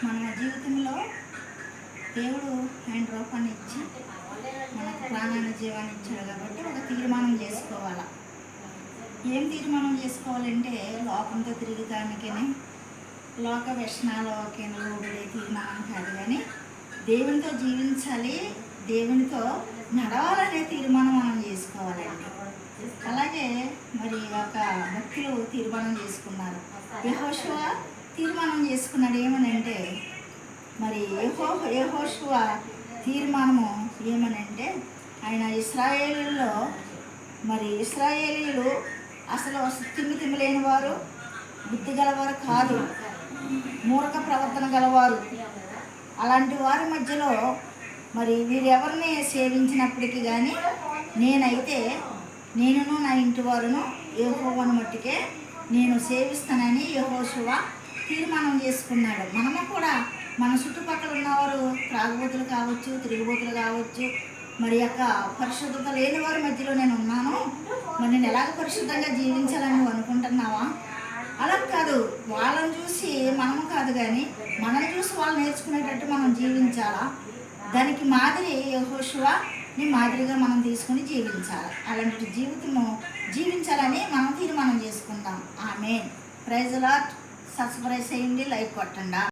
మన జీవితంలో దేవుడు ఆయన రూపాన్ని ఇచ్చి మనకు ప్రాణాన్ని జీవాన్ని ఇచ్చాడు కాబట్టి ఒక తీర్మానం చేసుకోవాలి. ఏం తీర్మానం చేసుకోవాలంటే లోకంతో తిరిగితానికని లోక వ్యసనాలకి లోబడే తీర్మానం కాదు, కానీ దేవునితో జీవించాలి, దేవునితో నడవాలనే తీర్మానం మనం చేసుకోవాలండి. అలాగే మరి ఒక భక్తులు తీర్మానం చేసుకున్నారు. యెహోషువ తీర్మానం చేసుకున్నాడు ఏమనంటే, మరి యెహోషువ తీర్మానము ఏమనంటే, ఆయన ఇశ్రాయేలీయుల్లో మరి ఇశ్రాయేలీయులు అసలు తిమ్మి లేని వారు, బుద్ధి గలవారు కాదు, మూర్ఖ ప్రవర్తన గలవారు. అలాంటి వారి మధ్యలో మరి వీరెవరిని సేవించినప్పటికీ కానీ నేనైతే నేనును నా ఇంటి వారును యెహోవాను మట్టుకే నేను సేవిస్తానని యెహోషువ తీర్మానం చేసుకున్నాడు. మనము కూడా మన చుట్టుపక్కల ఉన్నవారు త్రాగుబోతులు కావచ్చు, తిరుగుబోతులు కావచ్చు, మరి యొక్క పరిశుద్ధత లేని వారి మధ్యలో నేను ఉన్నాను, మరి నేను ఎలాగ పరిశుద్ధంగా జీవించాలని నువ్వు అనుకుంటున్నావా? అలా కాదు, వాళ్ళని చూసి మనము కాదు కానీ మనల్ని చూసి వాళ్ళు నేర్చుకునేటట్టు మనం జీవించాలా. దానికి మాదిరి యెహోషువని మాదిరిగా మనం తీసుకుని జీవించాలి. అలాంటి జీవితము జీవించాలని మనం తీర్మానం చేసుకుందాం. ఆమేన్. Praise the Lord. సబ్స్క్రైబ్ చేయండి, లైక్ కొట్టండి.